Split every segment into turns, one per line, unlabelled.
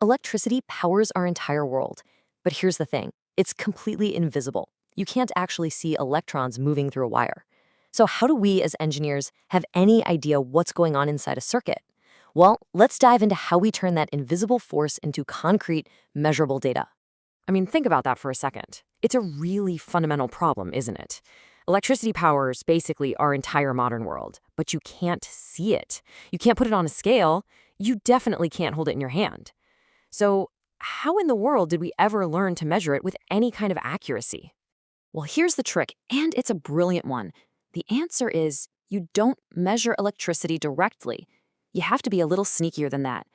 Electricity powers our entire world. But here's the thing, it's completely invisible. You can't actually see electrons moving through a wire. So how do we as engineers have any idea what's going on inside a circuit? Well, let's dive into how we turn that invisible force into concrete, measurable data.
Think about that for a second. It's a really fundamental problem, isn't it? Electricity powers basically our entire modern world, but you can't see it. You can't put it on a scale. You definitely can't hold it in your hand. So, how in the world did we ever learn to measure it with any kind of accuracy?
Well, here's the trick, and it's a brilliant one. The answer is you don't measure electricity directly. You have to be a little sneakier than that.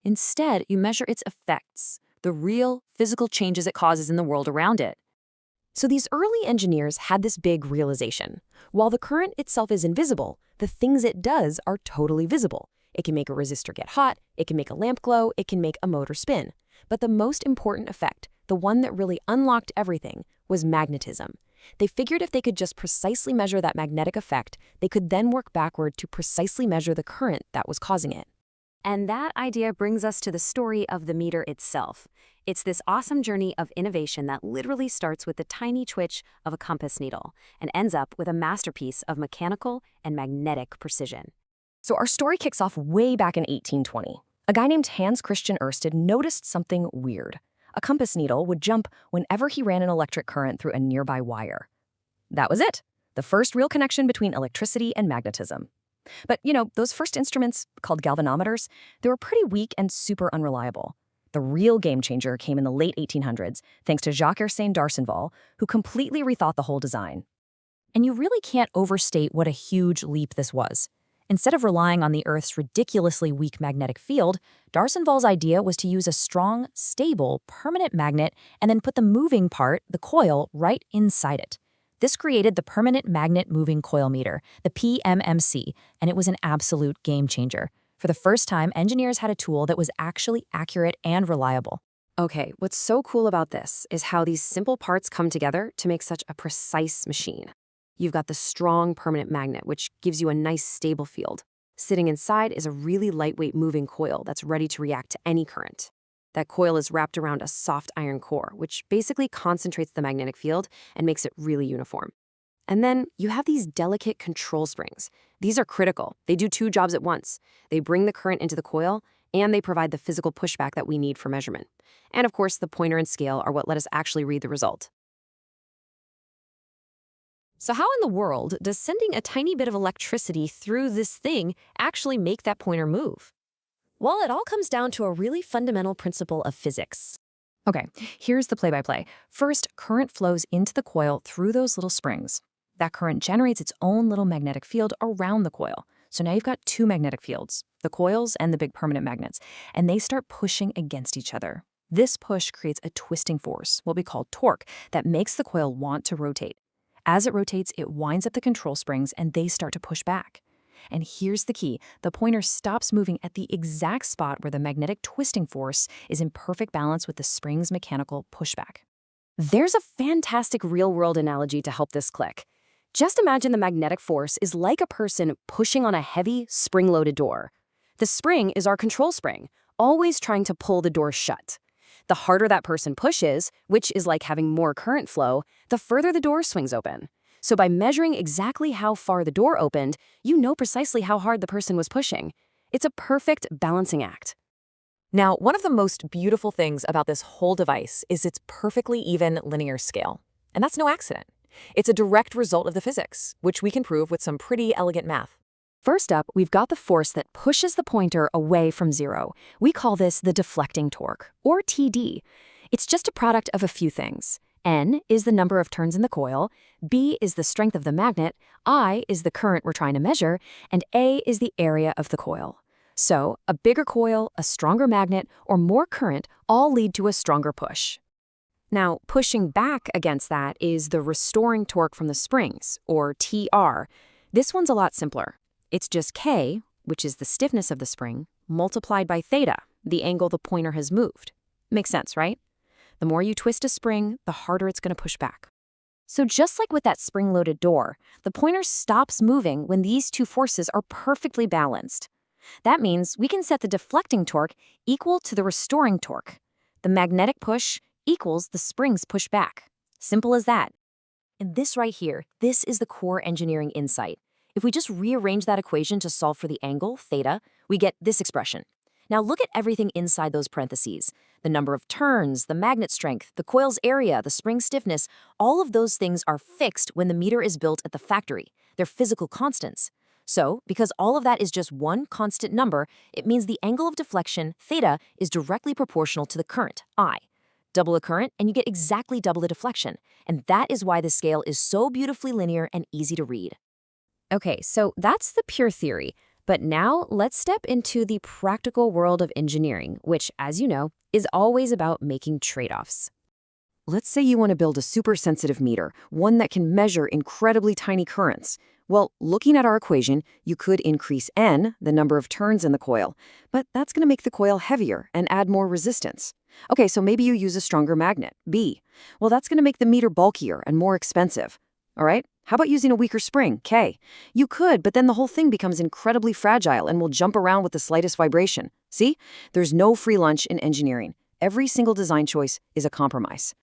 Instead, you measure its effects, the real physical changes it causes in the world around it. So these early engineers had this big realization. While the current itself is invisible, the things it does are totally visible. It can make a resistor get hot, it can make a lamp glow, it can make a motor spin. But the most important effect, the one that really unlocked everything, was magnetism. They figured if they could just precisely measure that magnetic effect, they could then work backward to precisely measure the current that was causing it.
And that idea brings us to the story of the meter itself. It's this awesome journey of innovation that literally starts with the tiny twitch of a compass needle and ends up with a masterpiece of mechanical and magnetic precision.
So our story kicks off way back in 1820. A guy named Hans Christian Ørsted noticed something weird. A compass needle would jump whenever he ran an electric current through a nearby wire. That was it, the first real connection between electricity and magnetism. But, those first instruments, called galvanometers, they were pretty weak and super unreliable. The real game changer came in the late 1800s, thanks to Jacques-Ursijn d'Arsenval, who completely rethought the whole design. And you really can't overstate what a huge leap this was. Instead of relying on the Earth's ridiculously weak magnetic field, d'Arsenval's idea was to use a strong, stable, permanent magnet and then put the moving part, the coil, right inside it. This created the Permanent Magnet Moving Coil meter, the PMMC, and it was an absolute game changer. For the first time, engineers had a tool that was actually accurate and reliable.
Okay, what's so cool about this is how these simple parts come together to make such a precise machine. You've got the strong permanent magnet, which gives you a nice stable field. Sitting inside is a really lightweight moving coil that's ready to react to any current. That coil is wrapped around a soft iron core, which basically concentrates the magnetic field and makes it really uniform. And then you have these delicate control springs. These are critical. They do two jobs at once. They bring the current into the coil, and they provide the physical pushback that we need for measurement. And of course, the pointer and scale are what let us actually read the result. So how in the world does sending a tiny bit of electricity through this thing actually make that pointer move?
Well, it all comes down to a really fundamental principle of physics. Okay, here's the play-by-play. First, current flows into the coil through those little springs. That current generates its own little magnetic field around the coil. So now you've got two magnetic fields, the coils and the big permanent magnets, and they start pushing against each other. This push creates a twisting force, what we call torque, that makes the coil want to rotate. As it rotates, it winds up the control springs and they start to push back. And here's the key. The pointer stops moving at the exact spot where the magnetic twisting force is in perfect balance with the spring's mechanical pushback.
There's a fantastic real-world analogy to help this click. Just imagine the magnetic force is like a person pushing on a heavy, spring-loaded door. The spring is our control spring, always trying to pull the door shut. The harder that person pushes, which is like having more current flow, the further the door swings open. So by measuring exactly how far the door opened, you know precisely how hard the person was pushing. It's a perfect balancing act.
Now, one of the most beautiful things about this whole device is its perfectly even linear scale. And that's no accident. It's a direct result of the physics, which we can prove with some pretty elegant math.
First up, we've got the force that pushes the pointer away from zero. We call this the deflecting torque, or TD. It's just a product of a few things. N is the number of turns in the coil, B is the strength of the magnet, I is the current we're trying to measure, and A is the area of the coil. So, a bigger coil, a stronger magnet, or more current all lead to a stronger push. Now, pushing back against that is the restoring torque from the springs, or TR. This one's a lot simpler. It's just K, which is the stiffness of the spring, multiplied by theta, the angle the pointer has moved. Makes sense, right? The more you twist a spring, the harder it's going to push back. So just like with that spring-loaded door, the pointer stops moving when these two forces are perfectly balanced. That means we can set the deflecting torque equal to the restoring torque. The magnetic push equals the spring's push back. Simple as that. And this right here, this is the core engineering insight. If we just rearrange that equation to solve for the angle, theta, we get this expression. Now look at everything inside those parentheses. The number of turns, the magnet strength, the coil's area, the spring stiffness, all of those things are fixed when the meter is built at the factory. They're physical constants. So, because all of that is just one constant number, it means the angle of deflection, theta, is directly proportional to the current, I. Double the current, and you get exactly double the deflection. And that is why the scale is so beautifully linear and easy to read. Okay, so that's the pure theory. But now let's step into the practical world of engineering, which, as you know, is always about making trade-offs.
Let's say you want to build a super sensitive meter, one that can measure incredibly tiny currents. Well, looking at our equation, you could increase N, the number of turns in the coil, but that's going to make the coil heavier and add more resistance. Okay, so maybe you use a stronger magnet, B. Well, that's going to make the meter bulkier and more expensive. All right, how about using a weaker spring, K? You could, but then the whole thing becomes incredibly fragile and will jump around with the slightest vibration. See? There's no free lunch in engineering. Every single design choice is a compromise.